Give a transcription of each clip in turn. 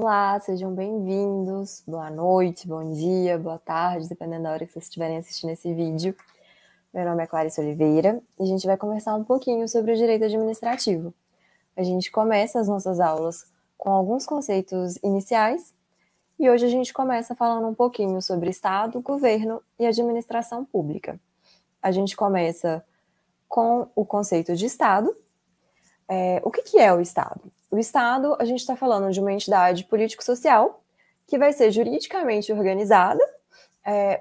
Olá, sejam bem-vindos. Boa noite, bom dia, boa tarde, dependendo da hora que vocês estiverem assistindo esse vídeo. Meu nome é Clarice Oliveira e a gente vai conversar um pouquinho sobre o direito administrativo. A gente começa as nossas aulas com alguns conceitos iniciais e hoje a gente começa falando um pouquinho sobre Estado, governo e administração pública. A gente começa com o conceito de Estado. O que é o Estado? O Estado, a gente está falando de uma entidade político-social que vai ser juridicamente organizada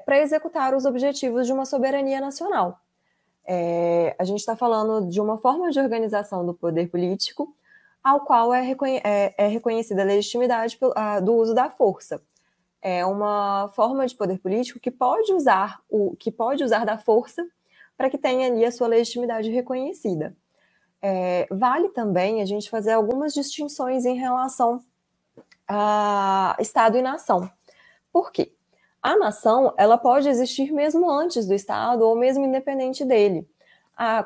para executar os objetivos de uma soberania nacional. A gente está falando de uma forma de organização do poder político ao qual é reconhecida a legitimidade do uso da força. É uma forma de poder político que pode usar da força para que tenha ali a sua legitimidade reconhecida. Vale também a gente fazer algumas distinções em relação a Estado e nação. Por quê? A nação, ela pode existir mesmo antes do Estado ou mesmo independente dele.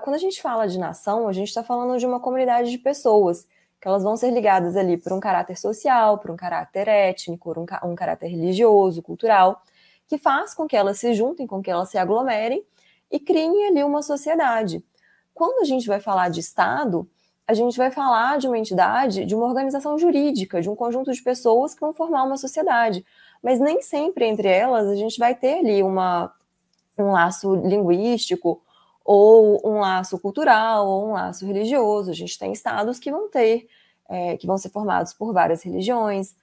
Quando a gente fala de nação, a gente está falando de uma comunidade de pessoas, que elas vão ser ligadas ali por um caráter social, por um caráter étnico, por um caráter religioso, cultural, que faz com que elas se juntem, com que elas se aglomerem e criem ali uma sociedade. Quando a gente vai falar de Estado, a gente vai falar de uma entidade, de uma organização jurídica, de um conjunto de pessoas que vão formar uma sociedade. Mas nem sempre entre elas a gente vai ter ali um laço linguístico, ou um laço cultural, ou um laço religioso. A gente tem estados que vão ser formados por várias religiões,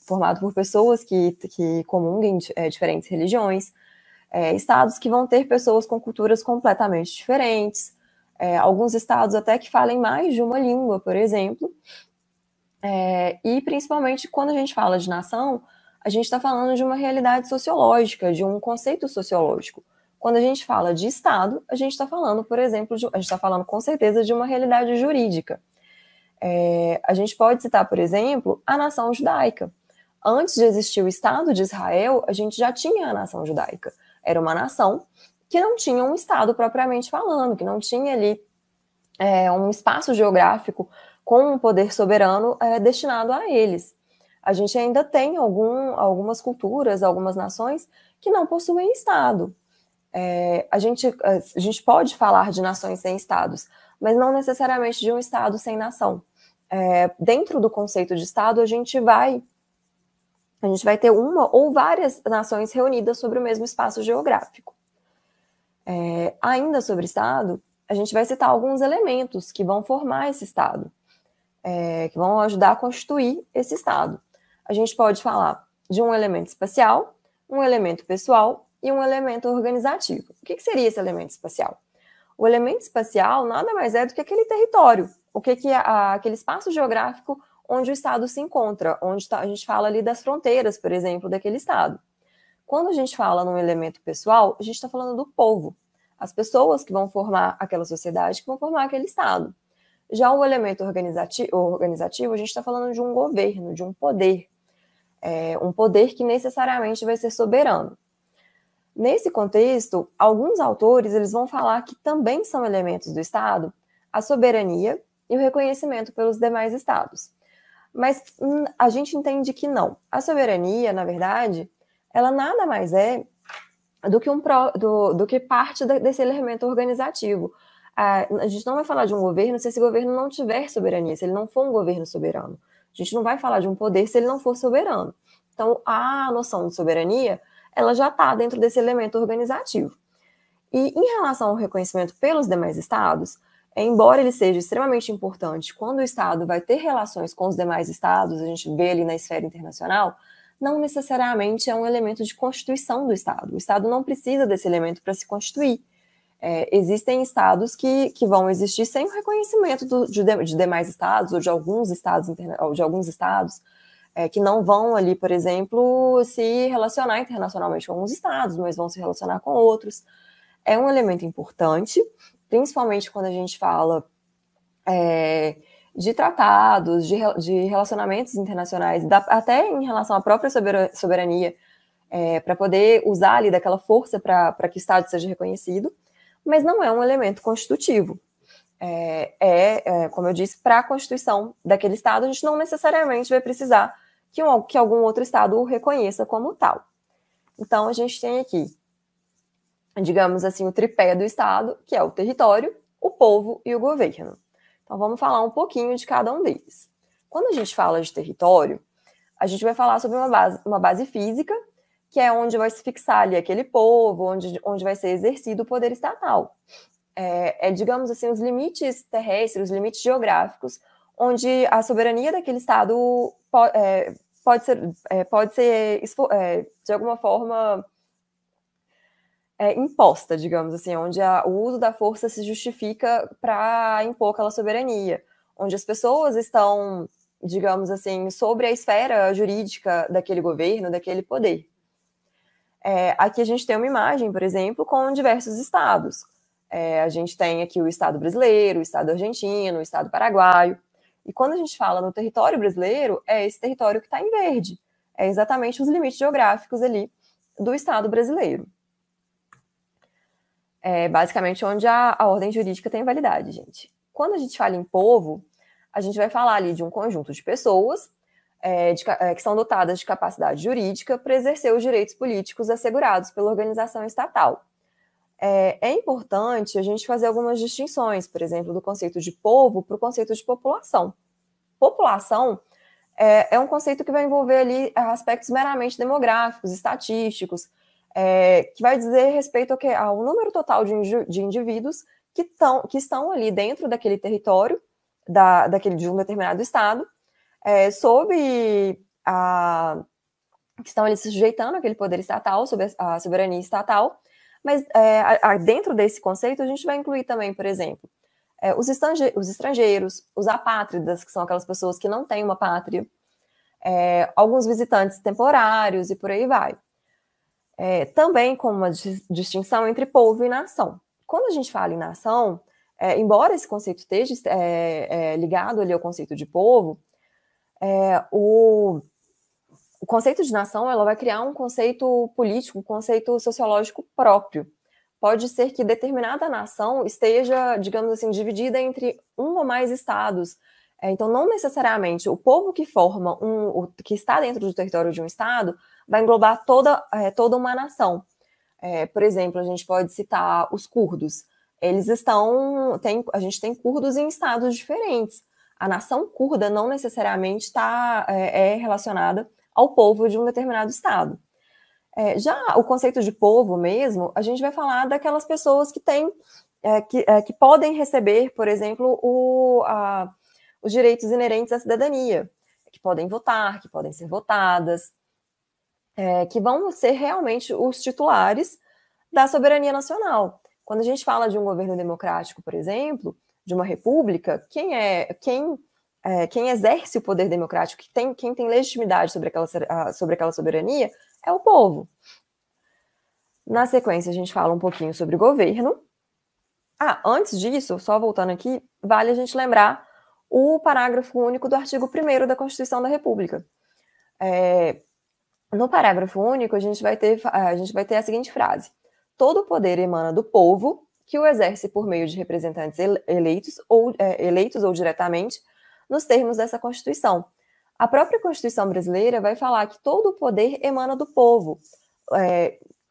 formados por pessoas que comunguem diferentes religiões. Estados que vão ter pessoas com culturas completamente diferentes, alguns estados até que falem mais de uma língua, por exemplo, e principalmente quando a gente fala de nação, a gente está falando de uma realidade sociológica, de um conceito sociológico. Quando a gente fala de Estado, a gente está falando, por exemplo, a gente está falando com certeza de uma realidade jurídica. A gente pode citar, por exemplo, a nação judaica. Antes de existir o Estado de Israel, a gente já tinha a nação judaica. Era uma nação que não tinha um Estado propriamente falando, que não tinha ali um espaço geográfico com um poder soberano destinado a eles. A gente ainda tem algumas culturas, algumas nações que não possuem Estado. A gente pode falar de nações sem Estados, mas não necessariamente de um Estado sem nação. Dentro do conceito de Estado, a gente vai ter uma ou várias nações reunidas sobre o mesmo espaço geográfico. Ainda sobre Estado, a gente vai citar alguns elementos que vão formar esse Estado, que vão ajudar a constituir esse Estado. A gente pode falar de um elemento espacial, um elemento pessoal e um elemento organizativo. O que seria esse elemento espacial? O elemento espacial nada mais é do que aquele território, aquele espaço geográfico onde o Estado se encontra, onde a gente fala ali das fronteiras, por exemplo, daquele Estado. Quando a gente fala num elemento pessoal, a gente está falando do povo, as pessoas que vão formar aquela sociedade, que vão formar aquele Estado. Já o elemento organizativo, a gente está falando de um governo, de um poder que necessariamente vai ser soberano. Nesse contexto, alguns autores eles vão falar que também são elementos do Estado a soberania e o reconhecimento pelos demais Estados. Mas a gente entende que não. A soberania, na verdade, ela nada mais é do que parte desse elemento organizativo. A gente não vai falar de um governo se esse governo não tiver soberania, se ele não for um governo soberano. A gente não vai falar de um poder se ele não for soberano. Então, a noção de soberania, ela já está dentro desse elemento organizativo. E em relação ao reconhecimento pelos demais estados, embora ele seja extremamente importante quando o Estado vai ter relações com os demais Estados, a gente vê ali na esfera internacional, não necessariamente é um elemento de constituição do Estado. O Estado não precisa desse elemento para se constituir. Existem Estados que vão existir sem o reconhecimento de demais Estados ou de alguns Estados que não vão ali, por exemplo, se relacionar internacionalmente com alguns Estados, mas vão se relacionar com outros. É um elemento importante, principalmente quando a gente fala de tratados, de relacionamentos internacionais, até em relação à própria soberania, para poder usar ali daquela força para que o Estado seja reconhecido, mas não é um elemento constitutivo. como eu disse, para a Constituição daquele Estado, a gente não necessariamente vai precisar que algum outro Estado o reconheça como tal. Então, a gente tem aqui, digamos assim, o tripé do Estado, que é o território, o povo e o governo. Então, vamos falar um pouquinho de cada um deles. Quando a gente fala de território, a gente vai falar sobre uma base física, que é onde vai se fixar ali aquele povo, onde vai ser exercido o poder estatal. Digamos assim, os limites terrestres, os limites geográficos, onde a soberania daquele Estado pode ser de alguma forma imposta, digamos assim, onde o uso da força se justifica para impor aquela soberania, onde as pessoas estão, digamos assim, sobre a esfera jurídica daquele governo, daquele poder. Aqui a gente tem uma imagem, por exemplo, com diversos estados. A gente tem aqui o Estado brasileiro, o Estado argentino, o Estado paraguaio. E quando a gente fala no território brasileiro, é esse território que está em verde. É exatamente os limites geográficos ali do Estado brasileiro. Basicamente onde a ordem jurídica tem validade, gente. Quando a gente fala em povo, a gente vai falar ali de um conjunto de pessoas que são dotadas de capacidade jurídica para exercer os direitos políticos assegurados pela organização estatal. É importante a gente fazer algumas distinções, por exemplo, do conceito de povo para o conceito de população. População é um conceito que vai envolver ali aspectos meramente demográficos, estatísticos, que vai dizer respeito ao número total de indivíduos que estão ali dentro daquele território, de um determinado estado, que estão ali se sujeitando àquele poder estatal, sob a soberania estatal. Mas dentro desse conceito, a gente vai incluir também, por exemplo, os estrangeiros, os apátridas, que são aquelas pessoas que não têm uma pátria, alguns visitantes temporários e por aí vai. Também com uma distinção entre povo e nação. Quando a gente fala em nação, embora esse conceito esteja ligado ali ao conceito de povo, o conceito de nação ela vai criar um conceito político, um conceito sociológico próprio. Pode ser que determinada nação esteja, digamos assim, dividida entre um ou mais estados. Então, não necessariamente o povo que forma que está dentro do território de um estado vai englobar toda uma nação. Por exemplo, a gente pode citar os curdos. A gente tem curdos em estados diferentes. A nação curda não necessariamente é relacionada ao povo de um determinado estado. Já o conceito de povo mesmo, a gente vai falar daquelas pessoas que que podem receber, por exemplo, os direitos inerentes à cidadania, que podem votar, que podem ser votadas, que vão ser realmente os titulares da soberania nacional. Quando a gente fala de um governo democrático, por exemplo, de uma república, quem exerce o poder democrático, quem tem legitimidade sobre aquela soberania, é o povo. Na sequência, a gente fala um pouquinho sobre governo. Antes disso, só voltando aqui, vale a gente lembrar o parágrafo único do artigo 1º da Constituição da República. No parágrafo único, a gente vai ter a seguinte frase: todo o poder emana do povo, que o exerce por meio de representantes eleitos ou diretamente, nos termos dessa Constituição. A própria Constituição brasileira vai falar que todo o poder emana do povo.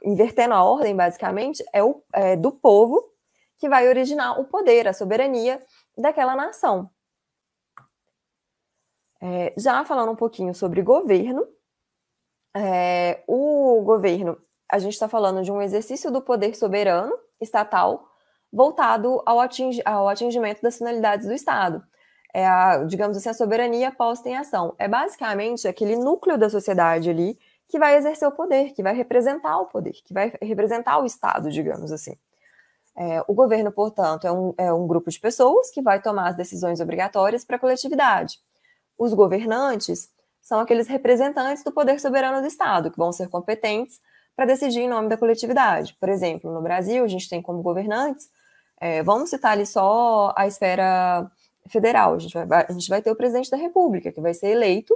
Invertendo a ordem, basicamente, é do povo que vai originar o poder, a soberania daquela nação. Já falando um pouquinho sobre governo, o governo, a gente está falando de um exercício do poder soberano estatal voltado ao atingimento das finalidades do Estado. Digamos assim, a soberania posta em ação. É basicamente aquele núcleo da sociedade ali que vai exercer o poder, que vai representar o poder, que vai representar o Estado, digamos assim. O governo, portanto, é um grupo de pessoas que vai tomar as decisões obrigatórias para a coletividade. Os governantes são aqueles representantes do poder soberano do Estado, que vão ser competentes para decidir em nome da coletividade. Por exemplo, no Brasil, a gente tem como governantes, vamos citar ali só a esfera federal, a gente vai ter o presidente da República, que vai ser eleito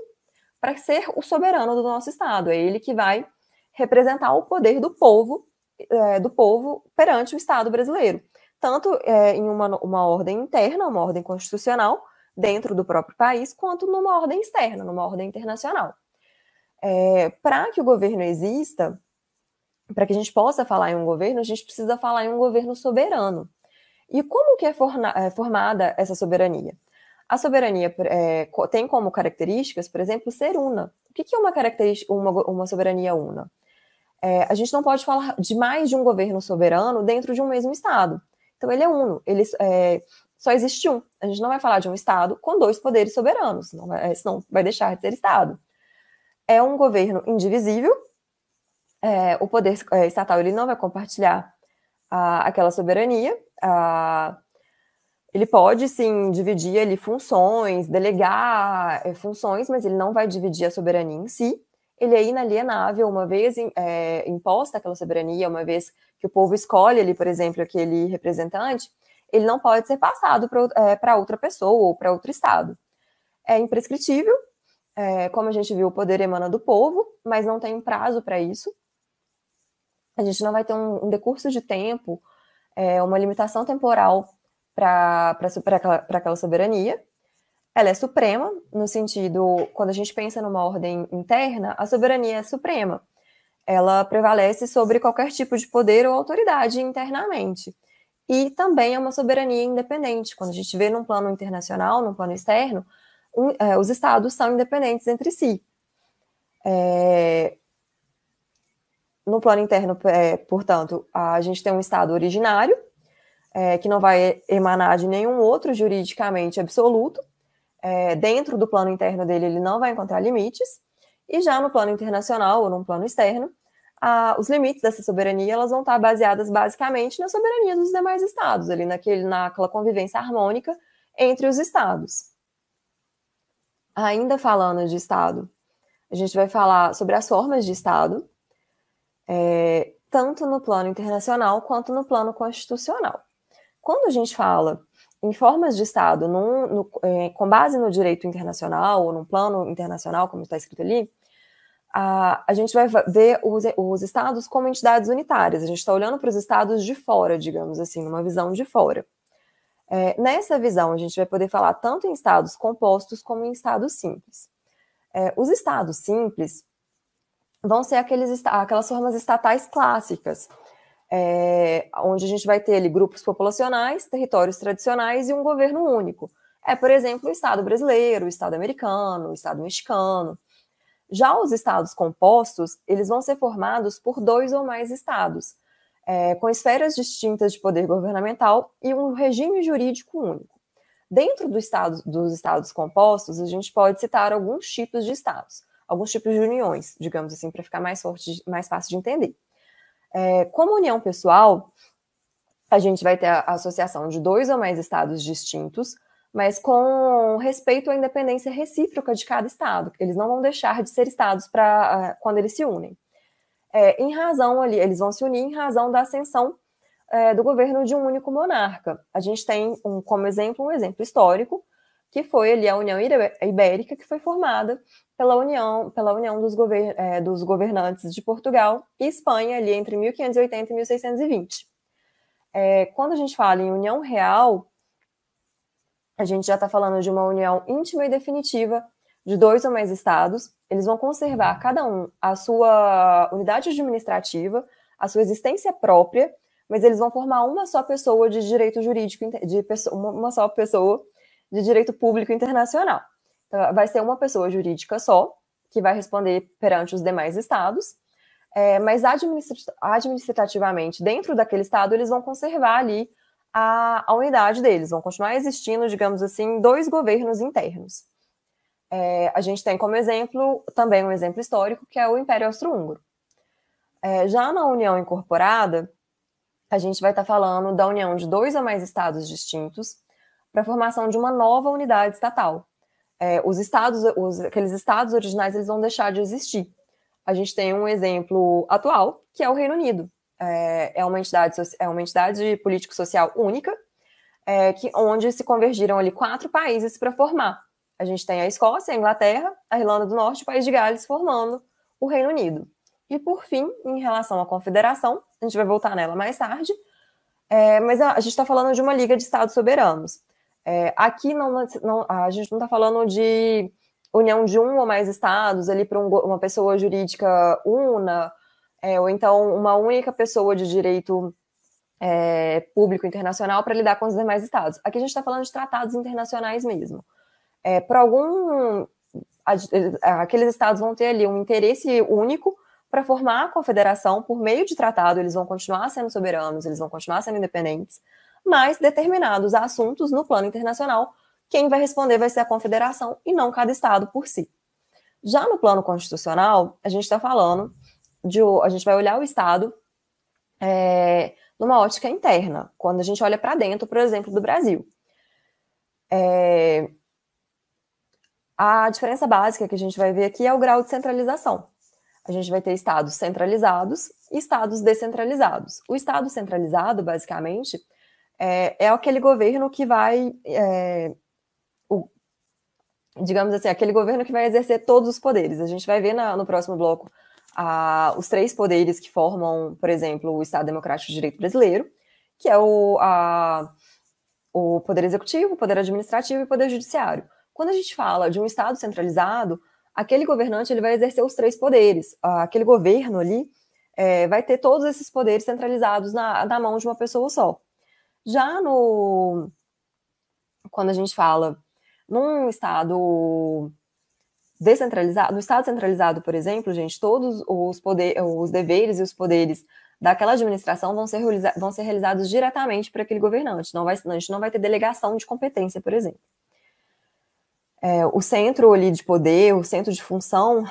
para ser o soberano do nosso Estado. É ele que vai representar o poder do povo perante o Estado brasileiro. tanto em uma ordem interna, uma ordem constitucional, dentro do próprio país, quanto numa ordem externa, numa ordem internacional. Para que o governo exista, para que a gente possa falar em um governo, a gente precisa falar em um governo soberano. E como que é formada essa soberania? A soberania tem como características, por exemplo, ser una. O que é uma soberania una? A gente não pode falar de mais de um governo soberano dentro de um mesmo Estado. Então, ele é uno, só existe um. A gente não vai falar de um Estado com dois poderes soberanos, senão vai deixar de ser Estado. É um governo indivisível, o poder estatal ele não vai compartilhar aquela soberania, ele pode, sim, dividir ali funções, delegar funções, mas ele não vai dividir a soberania em si. Ele é inalienável, uma vez imposta aquela soberania, uma vez que o povo escolhe ali, por exemplo, aquele representante, ele não pode ser passado para outra pessoa ou para outro Estado. É imprescritível, como a gente viu, o poder emana do povo, mas não tem um prazo para isso. A gente não vai ter um decurso de tempo, uma limitação temporal para aquela soberania. Ela é suprema, no sentido, quando a gente pensa numa ordem interna, a soberania é suprema. Ela prevalece sobre qualquer tipo de poder ou autoridade internamente. E também é uma soberania independente. Quando a gente vê num plano internacional, num plano externo, os estados são independentes entre si. No plano interno, portanto, a gente tem um estado originário, que não vai emanar de nenhum outro juridicamente absoluto. Dentro do plano interno dele, ele não vai encontrar limites. E já no plano internacional ou no plano externo, os limites dessa soberania elas vão estar baseadas basicamente na soberania dos demais estados, ali naquela convivência harmônica entre os estados. Ainda falando de estado, a gente vai falar sobre as formas de estado, tanto no plano internacional quanto no plano constitucional. Quando a gente fala em formas de Estado com base no direito internacional ou no plano internacional, como está escrito ali, a gente vai ver os Estados como entidades unitárias. A gente está olhando para os Estados de fora, digamos assim, numa visão de fora. Nessa visão, a gente vai poder falar tanto em Estados compostos como em Estados simples. Os Estados simples vão ser aquelas formas estatais clássicas, onde a gente vai ter ali grupos populacionais, territórios tradicionais e um governo único. Por exemplo, o Estado brasileiro, o Estado americano, o Estado mexicano. Já os estados compostos, eles vão ser formados por 2 ou mais estados, com esferas distintas de poder governamental e um regime jurídico único. Dentro dos estados compostos, a gente pode citar alguns tipos de estados, alguns tipos de uniões, digamos assim, para ficar mais fácil de entender. Como união pessoal, a gente vai ter a associação de 2 ou mais estados distintos, mas com respeito à independência recíproca de cada estado. Eles não vão deixar de ser estados quando eles se unem. Eles vão se unir em razão da ascensão do governo de um único monarca. A gente tem como exemplo um exemplo histórico, que foi ali a União Ibérica, que foi formada pela união dos governantes de Portugal e Espanha, ali entre 1580 e 1620. Quando a gente fala em união real, a gente já está falando de uma união íntima e definitiva de 2 ou mais estados. Eles vão conservar, cada um, a sua unidade administrativa, a sua existência própria, mas eles vão formar uma só pessoa de direito jurídico, uma só pessoa de direito público internacional. Então, vai ser uma pessoa jurídica só, que vai responder perante os demais estados, mas administrativamente, dentro daquele estado, eles vão conservar ali a unidade deles, vão continuar existindo, digamos assim, 2 governos internos. A gente tem como exemplo, também um exemplo histórico, que é o Império Austro-Húngaro. Já na União Incorporada, a gente vai estar falando da união de 2 ou mais estados distintos para a formação de uma nova unidade estatal. Aqueles estados originais, eles vão deixar de existir. A gente tem um exemplo atual, que é o Reino Unido. É uma entidade político-social única, onde se convergiram ali 4 países para formar. A gente tem a Escócia, a Inglaterra, a Irlanda do Norte e o País de Gales formando o Reino Unido. E, por fim, em relação à confederação, a gente vai voltar nela mais tarde, Mas a gente está falando de uma liga de estados soberanos. Aqui a gente não está falando de união de um ou mais estados ali para uma pessoa jurídica una, ou então uma única pessoa de direito público internacional para lidar com os demais estados. Aqui a gente está falando de tratados internacionais mesmo. Aqueles estados vão ter ali um interesse único para formar a confederação por meio de tratado, eles vão continuar sendo soberanos, eles vão continuar sendo independentes, mas determinados assuntos no plano internacional, quem vai responder vai ser a confederação e não cada estado por si. Já no plano constitucional, a gente está falando a gente vai olhar o estado numa ótica interna, quando a gente olha para dentro, por exemplo, do Brasil. A diferença básica que a gente vai ver aqui é o grau de centralização. A gente vai ter estados centralizados e estados descentralizados. O estado centralizado, basicamente, é aquele governo que vai, digamos assim, aquele governo que vai exercer todos os poderes. A gente vai ver no próximo bloco os 3 poderes que formam, por exemplo, o Estado Democrático de Direito Brasileiro, que é o Poder Executivo, o Poder Administrativo e o Poder Judiciário. Quando a gente fala de um Estado centralizado, aquele governante ele vai exercer os 3 poderes. Aquele governo ali vai ter todos esses poderes centralizados na mão de uma pessoa só. Já quando a gente fala num Estado descentralizado, no Estado centralizado, por exemplo, gente, todos os deveres e os poderes daquela administração vão ser realizados diretamente por aquele governante. A gente não vai ter delegação de competência, por exemplo. O centro ali de poder, o centro de função,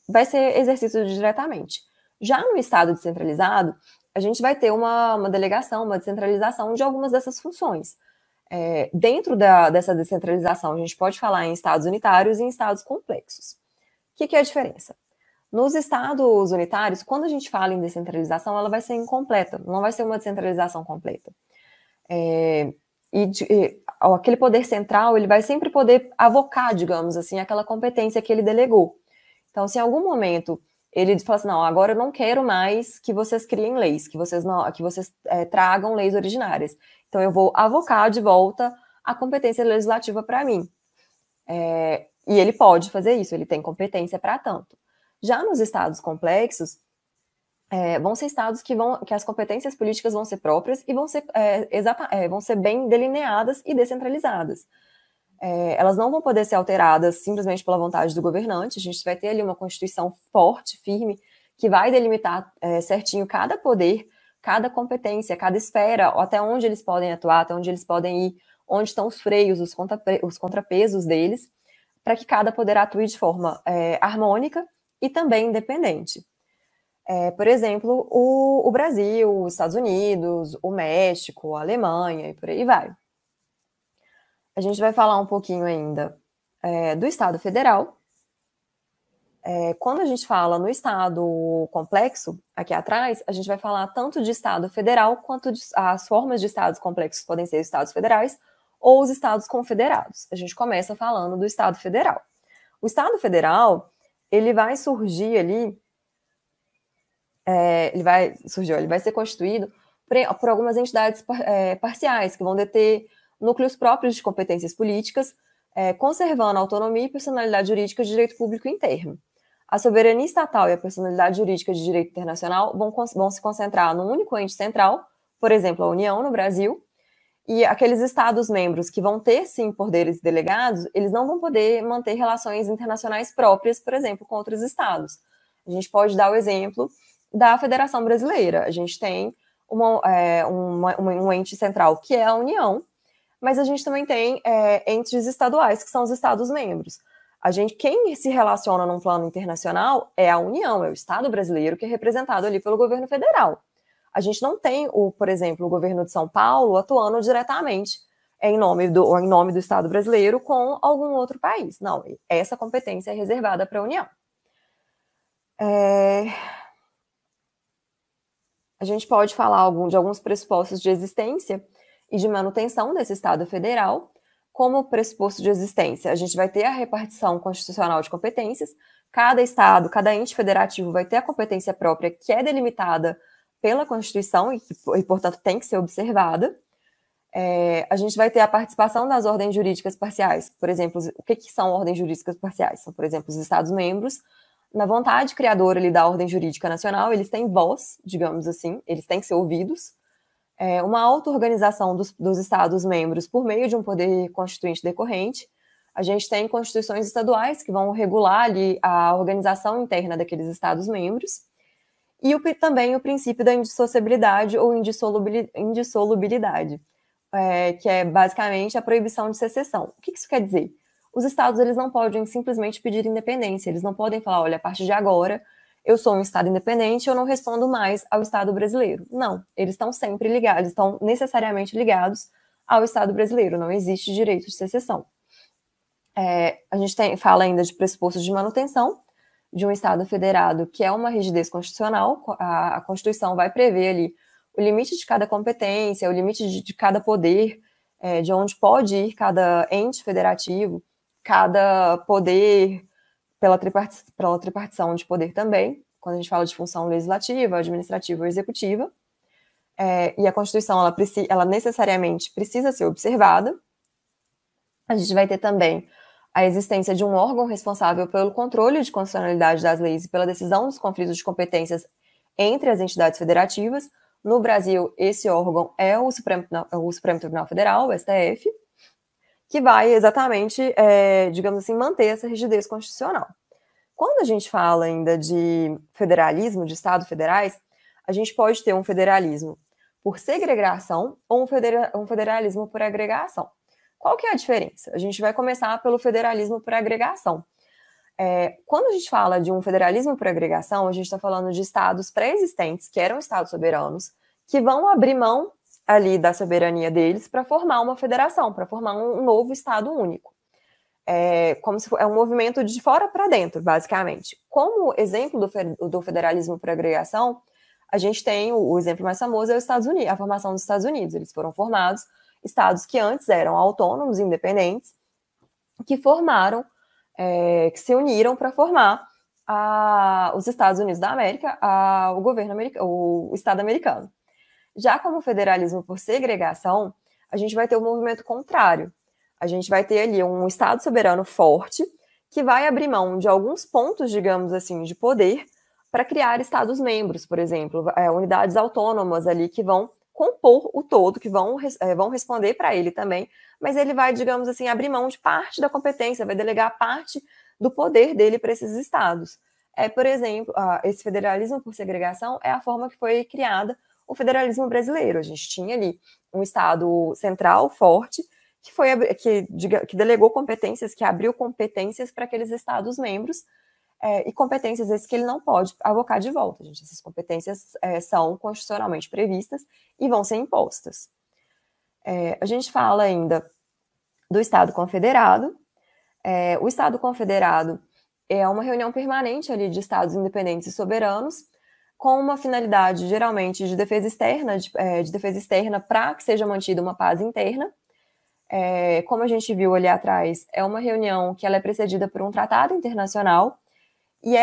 vai ser exercido diretamente. Já no Estado descentralizado, a gente vai ter uma delegação, uma descentralização de algumas dessas funções. Dentro dessa descentralização, a gente pode falar em estados unitários e em estados complexos. O que é a diferença? Nos estados unitários, quando a gente fala em descentralização, ela vai ser incompleta, não vai ser uma descentralização completa. Aquele poder central, ele vai sempre poder avocar, digamos assim, aquela competência que ele delegou. Então, se em algum momento ele fala assim, não, agora eu não quero mais que vocês criem leis, que vocês tragam leis originárias. Então, eu vou avocar de volta a competência legislativa para mim. E ele pode fazer isso, ele tem competência para tanto. Já nos estados complexos, vão ser estados que as competências políticas vão ser próprias e vão ser bem delineadas e descentralizadas. Elas não vão poder ser alteradas simplesmente pela vontade do governante. A gente vai ter ali uma Constituição forte, firme, que vai delimitar certinho cada poder, cada competência, cada esfera, até onde eles podem atuar, até onde eles podem ir, onde estão os freios, os contrapesos deles, para que cada poder atue de forma harmônica e também independente. Por exemplo, o Brasil, os Estados Unidos, o México, a Alemanha e por aí vai. A gente vai falar um pouquinho ainda do Estado Federal. Quando a gente fala no Estado complexo, aqui atrás, a gente vai falar tanto de Estado federal quanto as formas de Estados complexos podem ser Estados federais ou os Estados confederados. A gente começa falando do Estado Federal. O Estado Federal, ele vai surgir ali, ele vai ser constituído por algumas entidades parciais, que vão deter núcleos próprios de competências políticas, conservando a autonomia e personalidade jurídica de direito público interno. A soberania estatal e a personalidade jurídica de direito internacional vão se concentrar num único ente central, por exemplo, a União no Brasil, e aqueles Estados-membros que vão ter, sim, poderes delegados, eles não vão poder manter relações internacionais próprias, por exemplo, com outros Estados. A gente pode dar o exemplo da Federação Brasileira. A gente tem um ente central, que é a União, mas a gente também tem entes estaduais, que são os Estados-membros. Quem se relaciona num plano internacional é a União, é o Estado brasileiro, que é representado ali pelo governo federal. A gente não tem, por exemplo, o governo de São Paulo atuando diretamente em nome do Estado brasileiro com algum outro país. Não, essa competência é reservada para a União. A gente pode falar de alguns pressupostos de existência e de manutenção desse Estado federal. Como pressuposto de existência, a gente vai ter a repartição constitucional de competências. Cada Estado, cada ente federativo vai ter a competência própria que é delimitada pela Constituição e, portanto, tem que ser observada. A gente vai ter a participação das ordens jurídicas parciais. Por exemplo, o que são ordens jurídicas parciais? São, por exemplo, os Estados-membros, na vontade criadora ali da ordem jurídica nacional, eles têm voz, digamos assim, eles têm que ser ouvidos. Uma auto-organização dos Estados-membros por meio de um poder constituinte decorrente. A gente tem constituições estaduais que vão regular ali a organização interna daqueles Estados-membros. E também o princípio da indissociabilidade ou indissolubilidade, que é basicamente a proibição de secessão. O que isso quer dizer? Os estados eles não podem simplesmente pedir independência, eles não podem falar, olha, a partir de agora eu sou um estado independente, eu não respondo mais ao Estado brasileiro. Não, eles estão sempre ligados, estão necessariamente ligados ao Estado brasileiro, não existe direito de secessão. A gente fala ainda de pressupostos de manutenção de um Estado federado, que é uma rigidez constitucional. A Constituição vai prever ali o limite de cada competência, o limite de cada poder, de onde pode ir cada ente federativo, cada poder, pela tripartição de poder também, quando a gente fala de função legislativa, administrativa ou executiva. E a Constituição, ela necessariamente precisa ser observada. A gente vai ter também a existência de um órgão responsável pelo controle de constitucionalidade das leis e pela decisão dos conflitos de competências entre as entidades federativas. No Brasil, esse órgão é o Supremo Tribunal Federal, o STF, que vai exatamente, digamos assim, manter essa rigidez constitucional. Quando a gente fala ainda de federalismo, de estados federais, a gente pode ter um federalismo por segregação ou um federalismo por agregação. Qual que é a diferença? A gente vai começar pelo federalismo por agregação. Quando a gente fala de um federalismo por agregação, a gente está falando de estados pré-existentes, que eram estados soberanos, que vão abrir mão ali da soberania deles para formar uma federação, para formar um novo estado único. Como se é um movimento de fora para dentro, basicamente. Como exemplo do federalismo por agregação, a gente tem o exemplo mais famoso é os Estados Unidos, a formação dos Estados Unidos. Eles foram formados estados que antes eram autônomos, independentes, que formaram, que se uniram para formar os Estados Unidos da América, o governo americano, o Estado americano. Já como federalismo por segregação, a gente vai ter um movimento contrário. A gente vai ter ali um Estado soberano forte que vai abrir mão de alguns pontos, digamos assim, de poder para criar Estados-membros, por exemplo, unidades autônomas ali que vão compor o todo, que vão responder para ele também, mas ele vai, digamos assim, abrir mão de parte da competência, vai delegar parte do poder dele para esses estados. Por exemplo, esse federalismo por segregação é a forma que foi criada o federalismo brasileiro. A gente tinha ali um estado central forte que delegou competências, que abriu competências para aqueles estados-membros, e competências essas que ele não pode avocar de volta, gente. Essas competências são constitucionalmente previstas e vão ser impostas. A gente fala ainda do Estado Confederado. O Estado Confederado é uma reunião permanente ali de estados independentes e soberanos, com uma finalidade, geralmente, de defesa externa para que seja mantida uma paz interna. Como a gente viu ali atrás, é uma reunião que ela é precedida por um tratado internacional e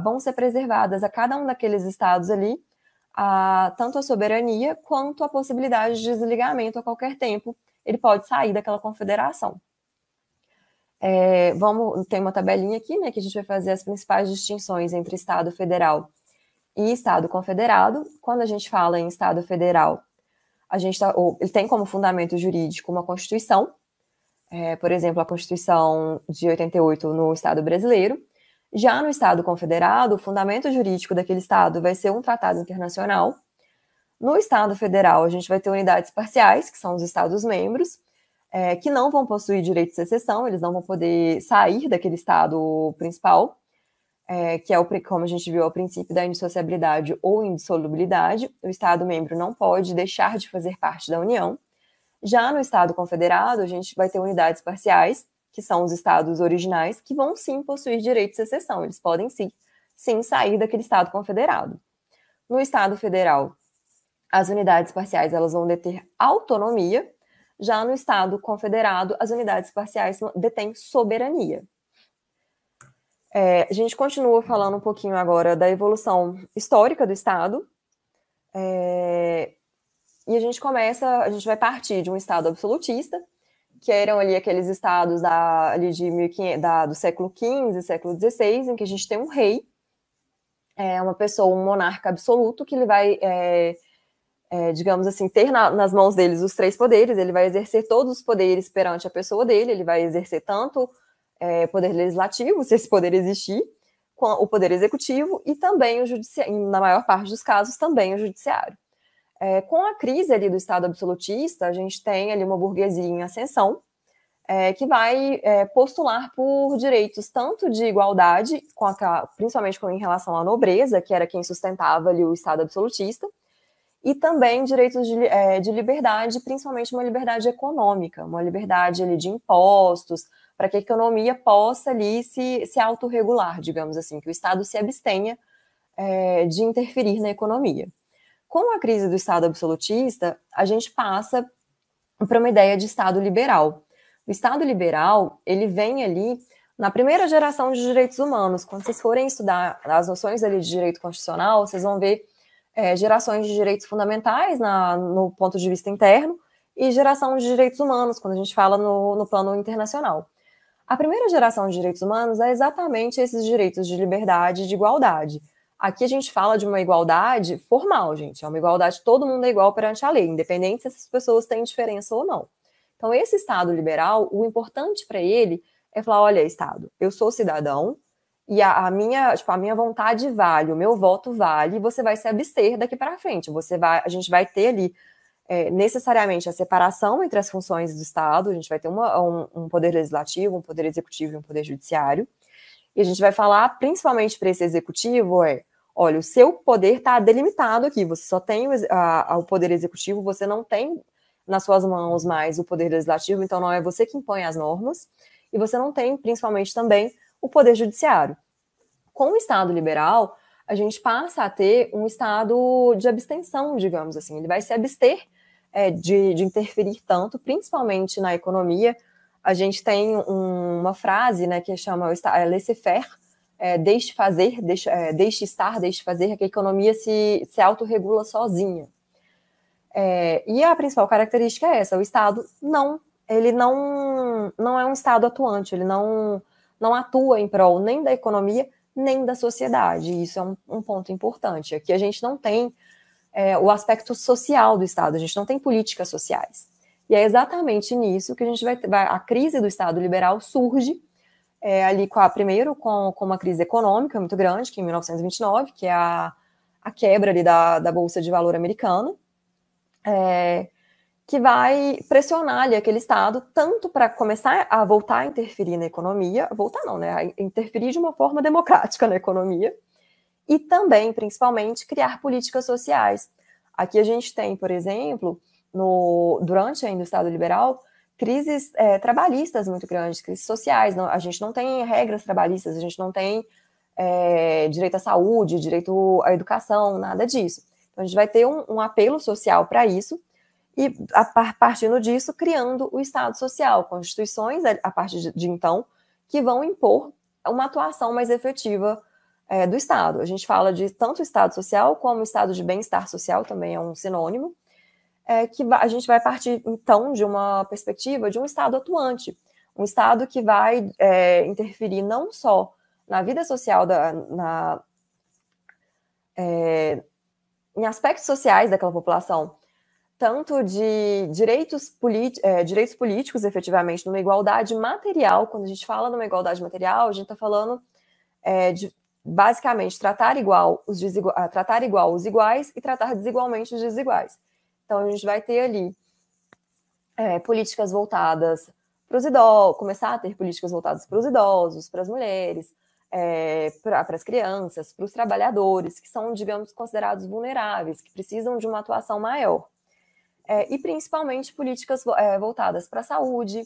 vão ser preservadas a cada um daqueles estados ali tanto a soberania quanto a possibilidade de desligamento a qualquer tempo. Ele pode sair daquela confederação. Tem uma tabelinha aqui, né, que a gente vai fazer as principais distinções entre Estado federal e Estado confederado. Quando a gente fala em Estado federal, ele tem como fundamento jurídico uma Constituição, por exemplo, a Constituição de 88 no Estado brasileiro. Já no Estado confederado, o fundamento jurídico daquele Estado vai ser um tratado internacional. No Estado federal, a gente vai ter unidades parciais, que são os Estados-membros, que não vão possuir direito de secessão, eles não vão poder sair daquele Estado principal, que como a gente viu, é o princípio da indissociabilidade ou indissolubilidade. O Estado-membro não pode deixar de fazer parte da União. Já no Estado confederado, a gente vai ter unidades parciais, que são os estados originais, que vão sim possuir direito de secessão. Eles podem sim sair daquele Estado confederado. No Estado federal, as unidades parciais elas vão deter autonomia. Já no Estado confederado, as unidades parciais detêm soberania. A gente continua falando um pouquinho agora da evolução histórica do Estado. E a gente vai partir de um Estado absolutista, que eram ali aqueles estados ali de 1500, do século XV, século XVI, em que a gente tem um rei, uma pessoa, um monarca absoluto, que ele vai, digamos assim, ter nas mãos deles os 3 poderes, ele vai exercer todos os poderes perante a pessoa dele, ele vai exercer tanto poder legislativo, se esse poder existir, o poder executivo e também o judiciário, na maior parte dos casos, também o judiciário. Com a crise ali do Estado absolutista, a gente tem ali uma burguesia em ascensão, que vai postular por direitos tanto de igualdade, principalmente em relação à nobreza, que era quem sustentava ali o Estado absolutista, e também direitos de liberdade, principalmente uma liberdade econômica, uma liberdade ali de impostos, para que a economia possa ali se autorregular, digamos assim, que o Estado se abstenha de interferir na economia. Com a crise do Estado absolutista, a gente passa para uma ideia de Estado liberal. O Estado liberal, ele vem ali na primeira geração de direitos humanos. Quando vocês forem estudar as noções ali de direito constitucional, vocês vão ver gerações de direitos fundamentais no ponto de vista interno e geração de direitos humanos, quando a gente fala no plano internacional. A primeira geração de direitos humanos é exatamente esses direitos de liberdade e de igualdade. Aqui a gente fala de uma igualdade formal, gente. É uma igualdade, todo mundo é igual perante a lei, independente se essas pessoas têm diferença ou não. Então, esse Estado liberal, o importante para ele é falar, olha, Estado, eu sou cidadão e a minha vontade vale, o meu voto vale, e você vai se abster daqui para frente. A gente vai ter ali necessariamente a separação entre as funções do Estado, a gente vai ter um poder legislativo, um poder executivo e um poder judiciário, e a gente vai falar, principalmente para esse executivo, olha, o seu poder está delimitado aqui, você só tem o poder executivo, você não tem nas suas mãos mais o poder legislativo, então não é você que impõe as normas, e você não tem, principalmente também, o poder judiciário. Com o Estado liberal, a gente passa a ter um estado de abstenção, digamos assim, ele vai se abster de interferir tanto, principalmente na economia. A gente tem uma frase, né, que chama laissez-faire, deixe fazer, deixe estar, deixe fazer, que a economia se autorregula sozinha. E a principal característica é essa, o Estado não é um Estado atuante, ele não atua em prol nem da economia, nem da sociedade. Isso é um ponto importante. Aqui a gente não tem o aspecto social do Estado, a gente não tem políticas sociais. E é exatamente nisso que a gente a crise do Estado liberal surge ali primeiro com uma crise econômica muito grande, que é em 1929, que é a quebra ali da Bolsa de Valor americana, que vai pressionar ali aquele Estado tanto para começar a voltar a interferir na economia, voltar não, né, a interferir de uma forma democrática na economia, e também, principalmente, criar políticas sociais. Aqui a gente tem, por exemplo, durante ainda o Estado liberal, crises trabalhistas muito grandes, crises sociais. A gente não tem regras trabalhistas, a gente não tem direito à saúde, direito à educação, nada disso. Então a gente vai ter um apelo social para isso, e partindo disso, criando o Estado social, constituições, a partir de então, que vão impor uma atuação mais efetiva do Estado. A gente fala de tanto Estado social como Estado de bem-estar social, também é um sinônimo, que a gente vai partir, então, de uma perspectiva de um Estado atuante, um Estado que vai interferir não só na vida social, em aspectos sociais daquela população, tanto de direitos políticos, efetivamente, numa igualdade material. Quando a gente fala numa igualdade material, a gente está falando de, basicamente, tratar igual os iguais e tratar desigualmente os desiguais. Então, a gente vai ter ali políticas voltadas para os idosos, começar a ter políticas voltadas para os idosos, para as mulheres, para as crianças, para os trabalhadores, que são, digamos, considerados vulneráveis, que precisam de uma atuação maior. E principalmente políticas voltadas para a saúde,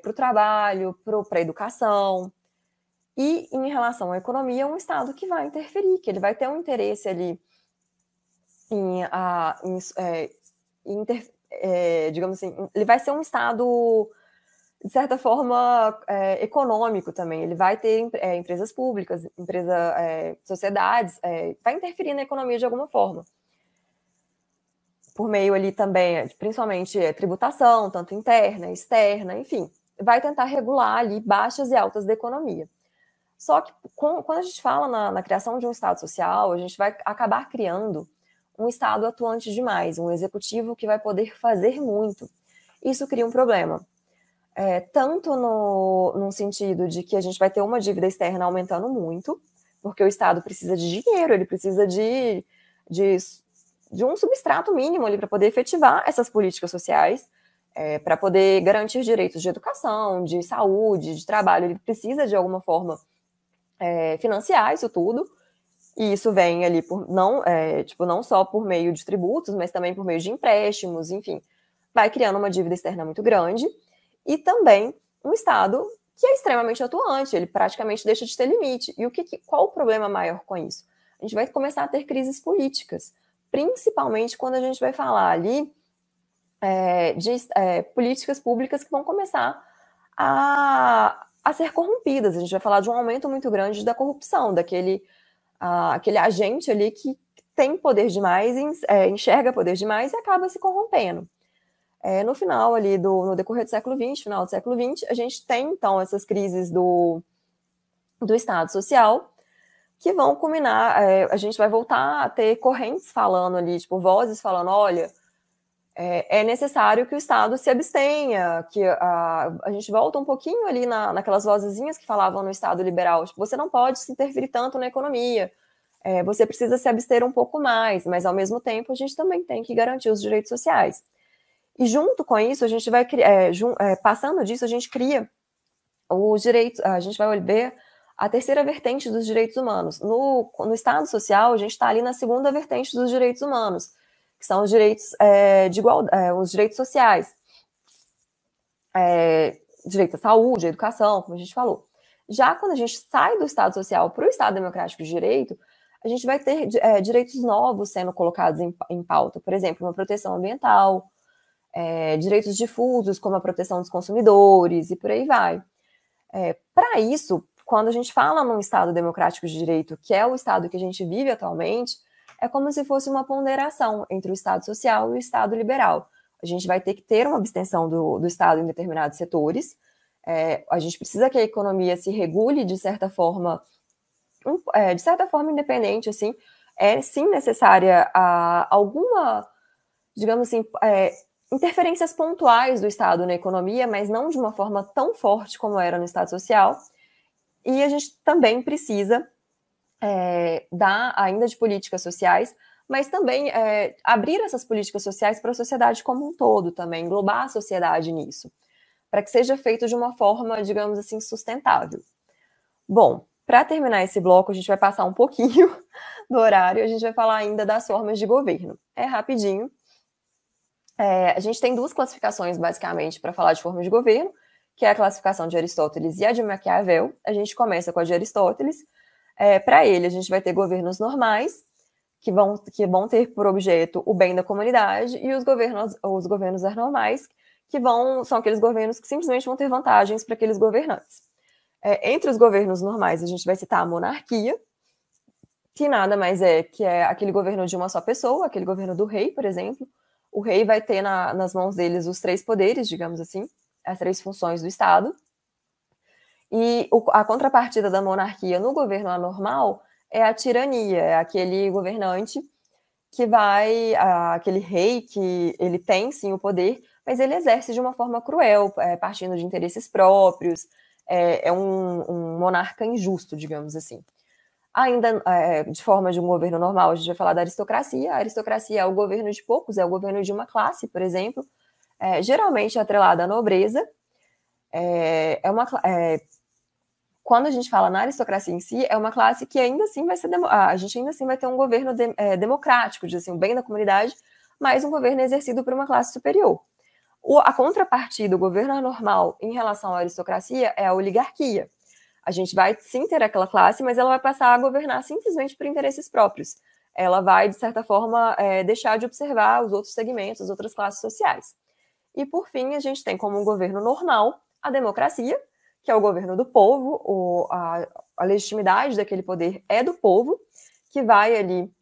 para o trabalho, para a educação. E em relação à economia, um Estado que vai interferir, que ele vai ter um interesse ali digamos assim, ele vai ser um Estado, de certa forma, econômico também. Ele vai ter empresas públicas, sociedades, vai interferir na economia de alguma forma. por meio ali também, principalmente tributação, tanto interna, externa, enfim, vai tentar regular ali baixas e altas da economia. Só que quando a gente fala na criação de um Estado social, a gente vai acabar criando um Estado atuante demais, um executivo que vai poder fazer muito. Isso cria um problema. Tanto no sentido de que a gente vai ter uma dívida externa aumentando muito, porque o Estado precisa de dinheiro, ele precisa de um substrato mínimo ali para poder efetivar essas políticas sociais, para poder garantir direitos de educação, de saúde, de trabalho. Ele precisa, de alguma forma, financiar isso tudo, e isso vem ali não só por meio de tributos, mas também por meio de empréstimos, enfim, vai criando uma dívida externa muito grande, e também um Estado que é extremamente atuante, ele praticamente deixa de ter limite. E qual o problema maior com isso? A gente vai começar a ter crises políticas, principalmente quando a gente vai falar ali de políticas públicas que vão começar a ser corrompidas. A gente vai falar de um aumento muito grande da corrupção, aquele agente ali que tem poder demais, enxerga poder demais e acaba se corrompendo. No final ali, no decorrer do século XX, final do século XX, a gente tem, então, essas crises do Estado Social, que vão culminar, a gente vai voltar a ter correntes falando ali, tipo, vozes falando, olha, é necessário que o Estado se abstenha, que a gente volta um pouquinho ali naquelas vozezinhas que falavam no Estado liberal, tipo, você não pode se interferir tanto na economia, você precisa se abster um pouco mais, mas ao mesmo tempo a gente também tem que garantir os direitos sociais. E junto com isso, a gente vai passando disso, a gente cria os direitos, a gente vai ver a terceira vertente dos direitos humanos. No Estado Social, a gente está ali na segunda vertente dos direitos humanos, que são os direitos de igualdade, os direitos sociais, direito à saúde, à educação, como a gente falou. Já quando a gente sai do Estado Social para o Estado Democrático de Direito, a gente vai ter direitos novos sendo colocados em pauta, por exemplo, uma proteção ambiental, direitos difusos, como a proteção dos consumidores, e por aí vai. Para isso, quando a gente fala num Estado democrático de direito, que é o Estado que a gente vive atualmente, é como se fosse uma ponderação entre o Estado social e o Estado liberal. A gente vai ter que ter uma abstenção do Estado em determinados setores, a gente precisa que a economia se regule de certa forma independente, assim, é sim necessária alguma, digamos assim, interferências pontuais do Estado na economia, mas não de uma forma tão forte como era no Estado Social. E a gente também precisa dar ainda de políticas sociais, mas também abrir essas políticas sociais para a sociedade como um todo também, englobar a sociedade nisso, para que seja feito de uma forma, digamos assim, sustentável. Bom, para terminar esse bloco, a gente vai passar um pouquinho do horário, a gente vai falar ainda das formas de governo. É rapidinho. A gente tem duas classificações, basicamente, para falar de formas de governo, que é a classificação de Aristóteles e a de Maquiavel. A gente começa com a de Aristóteles. Para ele, a gente vai ter governos normais, que vão ter por objeto o bem da comunidade, e os governos anormais, que são aqueles governos que simplesmente vão ter vantagens para aqueles governantes. Entre os governos normais, a gente vai citar a monarquia, que nada mais que é aquele governo de uma só pessoa, aquele governo do rei, por exemplo. O rei vai ter nas mãos deles os três poderes, digamos assim, as três funções do Estado. E a contrapartida da monarquia no governo anormal é a tirania, é aquele governante que aquele rei que ele tem sim o poder, mas ele exerce de uma forma cruel, partindo de interesses próprios, é um monarca injusto, digamos assim. Ainda de forma de um governo normal, a gente vai falar da aristocracia. A aristocracia é o governo de poucos, é o governo de uma classe, por exemplo, geralmente atrelada à nobreza. Quando a gente fala na aristocracia em si, é uma classe que ainda assim vai ser a gente ainda assim vai ter um governo democrático, de assim, o bem da comunidade, mas um governo exercido por uma classe superior. A contrapartida do governo anormal em relação à aristocracia é a oligarquia. A gente vai sim ter aquela classe, mas ela vai passar a governar simplesmente por interesses próprios. Ela vai, de certa forma, deixar de observar os outros segmentos, as outras classes sociais. E, por fim, a gente tem como um governo normal a democracia, que é o governo do povo, a legitimidade daquele poder é do povo, que vai ali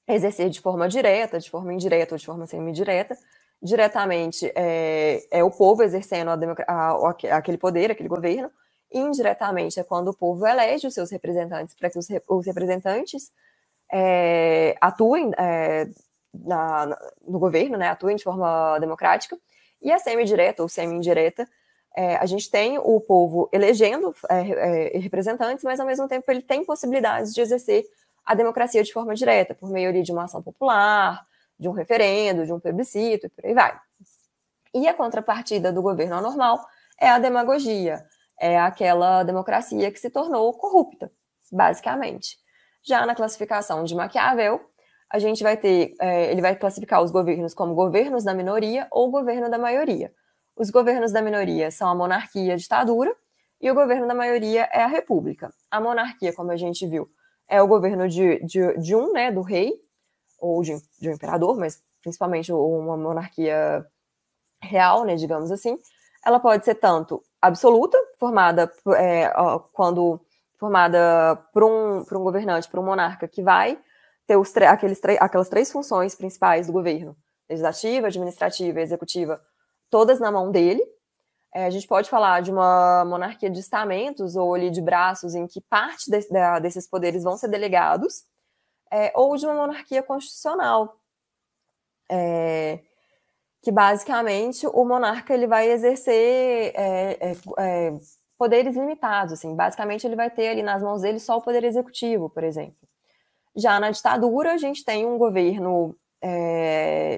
exercer de forma direta, de forma indireta ou de forma semi-direta. Diretamente é o povo exercendo aquele poder, aquele governo. Indiretamente é quando o povo elege os seus representantes para que os representantes atuem no governo, né, atuem de forma democrática. E a semi-direta ou semi-indireta, a gente tem o povo elegendo representantes, mas ao mesmo tempo ele tem possibilidades de exercer a democracia de forma direta, por meio de uma ação popular, de um referendo, de um plebiscito, e por aí vai. E a contrapartida do governo anormal é a demagogia, é aquela democracia que se tornou corrupta, basicamente. Já na classificação de Maquiavel, a gente vai ter, ele vai classificar os governos como governos da minoria ou governo da maioria. Os governos da minoria são a monarquia e a ditadura, e o governo da maioria é a república. A monarquia, como a gente viu, é o governo de um, né, do rei, ou de um imperador, mas principalmente uma monarquia real, né, digamos assim. Ela pode ser tanto absoluta, formada por um governante, por um monarca que vai ter aquelas três funções principais do governo, legislativa, administrativa e executiva, todas na mão dele. A gente pode falar de uma monarquia de estamentos ou ali de braços em que parte desses poderes vão ser delegados, ou de uma monarquia constitucional, que basicamente o monarca ele vai exercer poderes limitados, assim. Basicamente ele vai ter ali nas mãos dele só o poder executivo, por exemplo. Já na ditadura a gente tem um governo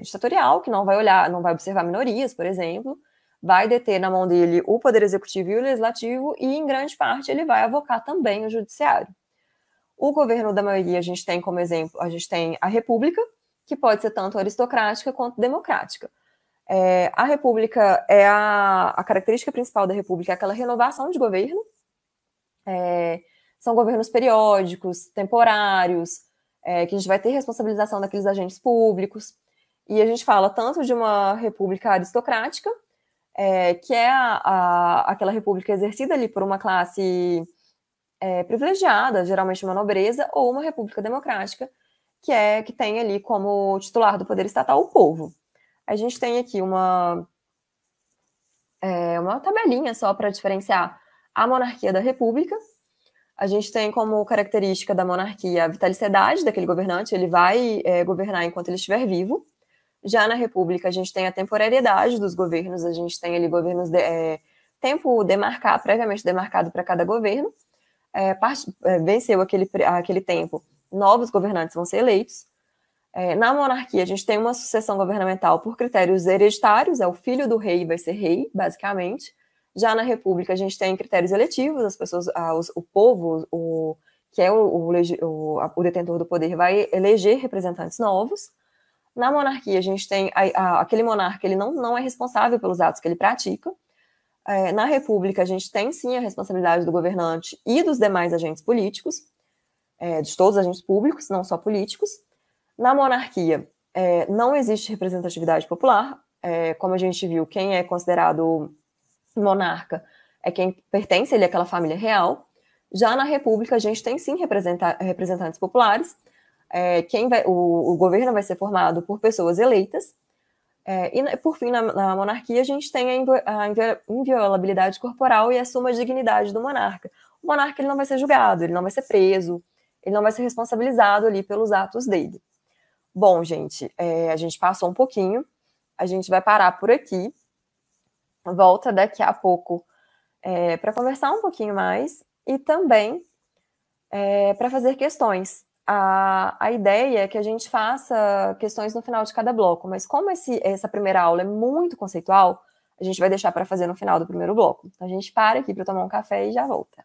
ditatorial que não vai observar minorias, por exemplo, vai deter na mão dele o poder executivo e o legislativo e em grande parte ele vai avocar também o judiciário. O governo da maioria a gente tem como exemplo, a gente tem a república, que pode ser tanto aristocrática quanto democrática. A república a característica principal da república é aquela renovação de governo. São governos periódicos, temporários, que a gente vai ter responsabilização daqueles agentes públicos. E a gente fala tanto de uma república aristocrática, que é aquela república exercida ali por uma classe privilegiada, geralmente uma nobreza, ou uma república democrática, que tem ali como titular do poder estatal o povo. A gente tem aqui uma tabelinha só para diferenciar a monarquia da república. A gente tem como característica da monarquia a vitaliciedade daquele governante, ele vai governar enquanto ele estiver vivo. Já na república, a gente tem a temporariedade dos governos, a gente tem ali governos tempo previamente demarcado para cada governo. Venceu aquele tempo, novos governantes vão ser eleitos. Na monarquia, a gente tem uma sucessão governamental por critérios hereditários, o filho do rei vai ser rei, basicamente. Já na república, a gente tem critérios eletivos, as pessoas, o povo, que é o detentor do poder, vai eleger representantes novos. Na monarquia, a gente tem aquele monarca, ele não é responsável pelos atos que ele pratica. Na república, a gente tem sim a responsabilidade do governante e dos demais agentes políticos, de todos os agentes públicos, não só políticos. Na monarquia, não existe representatividade popular. Como a gente viu, quem é considerado monarca é quem pertence àquela família real. Já na república, a gente tem sim representantes populares. O governo vai ser formado por pessoas eleitas. E, por fim, na monarquia, a gente tem a inviolabilidade corporal e a suma dignidade do monarca. O monarca ele não vai ser julgado, ele não vai ser preso, ele não vai ser responsabilizado ali pelos atos dele. Bom, gente, a gente passou um pouquinho, a gente vai parar por aqui, volta daqui a pouco para conversar um pouquinho mais e também para fazer questões. A ideia é que a gente faça questões no final de cada bloco, mas como essa primeira aula é muito conceitual, a gente vai deixar para fazer no final do primeiro bloco. Então a gente para aqui para tomar um café e já volta.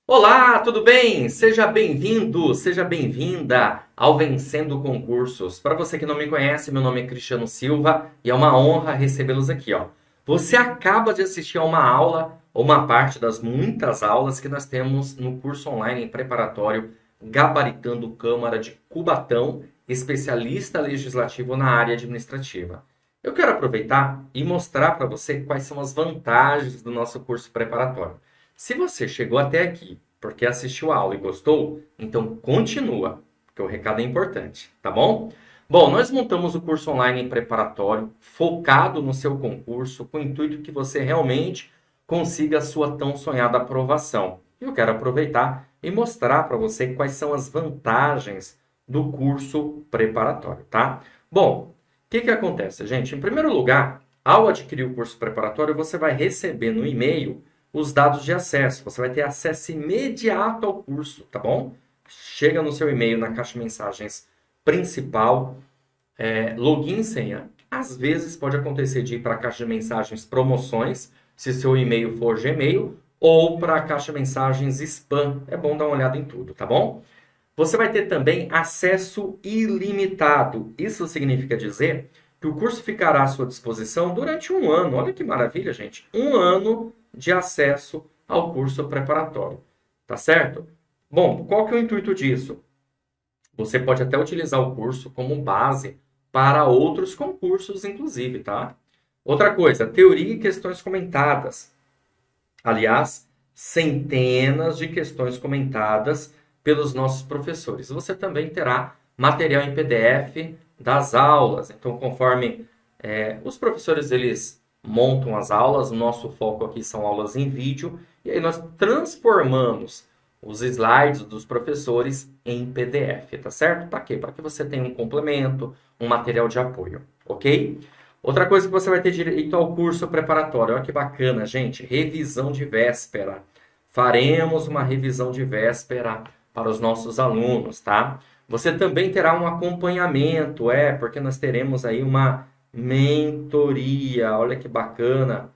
Olá, tudo bem? Seja bem-vindo, seja bem-vinda ao Vencendo Concursos. Para você que não me conhece, meu nome é Cristiano Silva e é uma honra recebê-los aqui, ó. Você acaba de assistir a uma aula, ou uma parte das muitas aulas que nós temos no curso online preparatório Gabaritando Câmara de Cubatão, especialista legislativo na área administrativa. Eu quero aproveitar e mostrar para você quais são as vantagens do nosso curso preparatório. Se você chegou até aqui porque assistiu a aula e gostou, então continua. porque o recado é importante, tá bom? Bom, nós montamos o curso online preparatório, focado no seu concurso, com o intuito que você realmente consiga a sua tão sonhada aprovação. Eu quero aproveitar e mostrar para você quais são as vantagens do curso preparatório, tá? Bom, o que acontece, gente? Em primeiro lugar, ao adquirir o curso preparatório, você vai receber no e-mail os dados de acesso. Você vai ter acesso imediato ao curso, tá bom? Chega no seu e-mail, na caixa de mensagens principal, login e senha. Às vezes pode acontecer de ir para a caixa de mensagens promoções, se seu e-mail for Gmail, ou para a caixa de mensagens spam. É bom dar uma olhada em tudo, tá bom? Você vai ter também acesso ilimitado. Isso significa dizer que o curso ficará à sua disposição durante 1 ano. Olha que maravilha, gente. 1 ano de acesso ao curso preparatório. Tá certo? Bom, qual que é o intuito disso? Você pode até utilizar o curso como base para outros concursos, inclusive, tá? Outra coisa, teoria e questões comentadas. Aliás, centenas de questões comentadas pelos nossos professores. Você também terá material em PDF das aulas. Então, conforme os professores eles montam as aulas, o nosso foco aqui são aulas em vídeo, e aí nós transformamos os slides dos professores em PDF, tá certo? Para quê? Para que você tenha um complemento, um material de apoio, ok? Outra coisa que você vai ter direito ao curso preparatório. Olha que bacana, gente. Revisão de véspera. Faremos uma revisão de véspera para os nossos alunos, tá? Você também terá um acompanhamento, porque nós teremos aí uma mentoria. Olha que bacana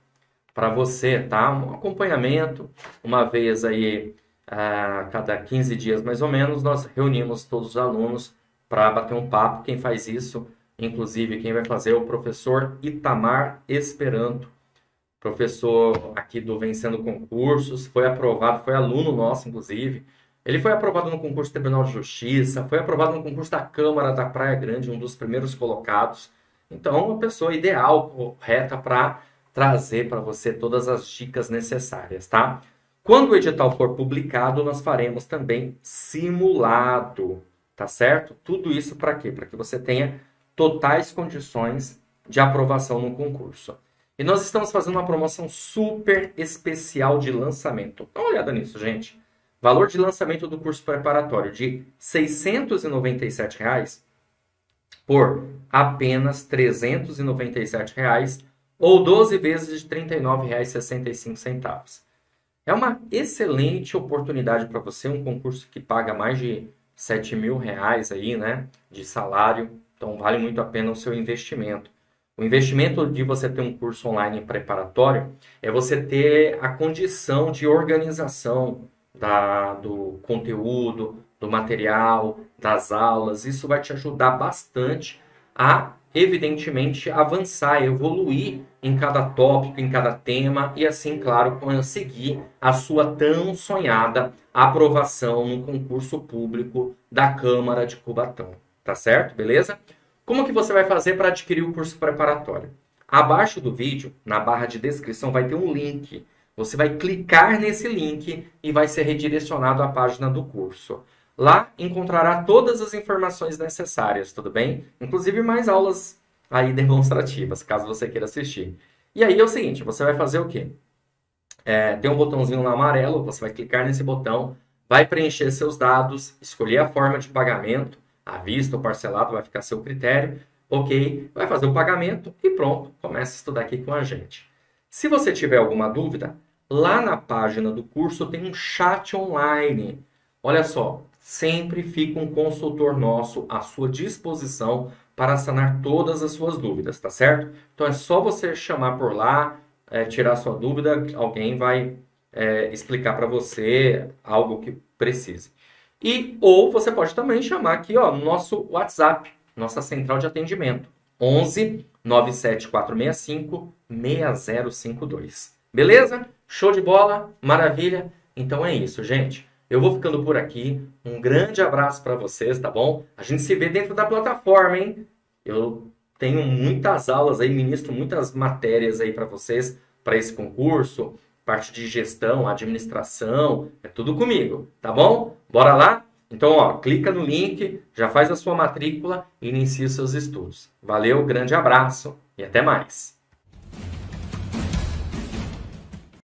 para você, tá? Um acompanhamento, uma vez aí a cada 15 dias mais ou menos, nós reunimos todos os alunos para bater um papo. Quem faz isso, inclusive, quem vai fazer é o professor Itamar Esperanto, professor aqui do Vencendo Concursos, foi aprovado, foi aluno nosso, inclusive. Ele foi aprovado no concurso do Tribunal de Justiça, foi aprovado no concurso da Câmara da Praia Grande, um dos primeiros colocados. Então, uma pessoa ideal, correta, para trazer para você todas as dicas necessárias, tá? Quando o edital for publicado, nós faremos também simulado, tá certo? Tudo isso para quê? Para que você tenha totais condições de aprovação no concurso. E nós estamos fazendo uma promoção super especial de lançamento. Dá uma olhada nisso, gente. Valor de lançamento do curso preparatório de R$ 697 por apenas R$ 397 ou 12 vezes de R$ 39,65. É uma excelente oportunidade para você, um concurso que paga mais de R$ 7.000 aí, né, de salário. Então, vale muito a pena o seu investimento. O investimento de você ter um curso online preparatório é você ter a condição de organização do conteúdo, do material, das aulas. Isso vai te ajudar bastante a, evidentemente, avançar, evoluir em cada tópico, em cada tema e assim, claro, conseguir a sua tão sonhada aprovação no concurso público da Câmara de Cubatão. Tá certo? Beleza? Como que você vai fazer para adquirir o curso preparatório? Abaixo do vídeo, na barra de descrição, vai ter um link. Você vai clicar nesse link e vai ser redirecionado à página do curso. Lá encontrará todas as informações necessárias, tudo bem? Inclusive mais aulas aí demonstrativas, caso você queira assistir. E aí é o seguinte, você vai fazer o quê? Tem um botãozinho lá amarelo, você vai clicar nesse botão, vai preencher seus dados, escolher a forma de pagamento, à vista ou parcelado, vai ficar a seu critério, ok? Vai fazer o pagamento e pronto, começa a estudar aqui com a gente. Se você tiver alguma dúvida, lá na página do curso tem um chat online. Olha só, sempre fica um consultor nosso à sua disposição para sanar todas as suas dúvidas, tá certo? Então é só você chamar por lá, tirar sua dúvida, alguém vai explicar para você algo que precise. Ou você pode também chamar aqui no nosso WhatsApp, nossa central de atendimento, 11 97465 6052. Beleza? Show de bola? Maravilha? Então é isso, gente. Eu vou ficando por aqui. Um grande abraço para vocês, tá bom? A gente se vê dentro da plataforma, hein? Eu tenho muitas aulas aí, ministro muitas matérias aí para vocês, para esse concurso, parte de gestão, administração, é tudo comigo, tá bom? Bora lá? Então, ó, clica no link, já faz a sua matrícula e inicia os seus estudos. Valeu, grande abraço e até mais.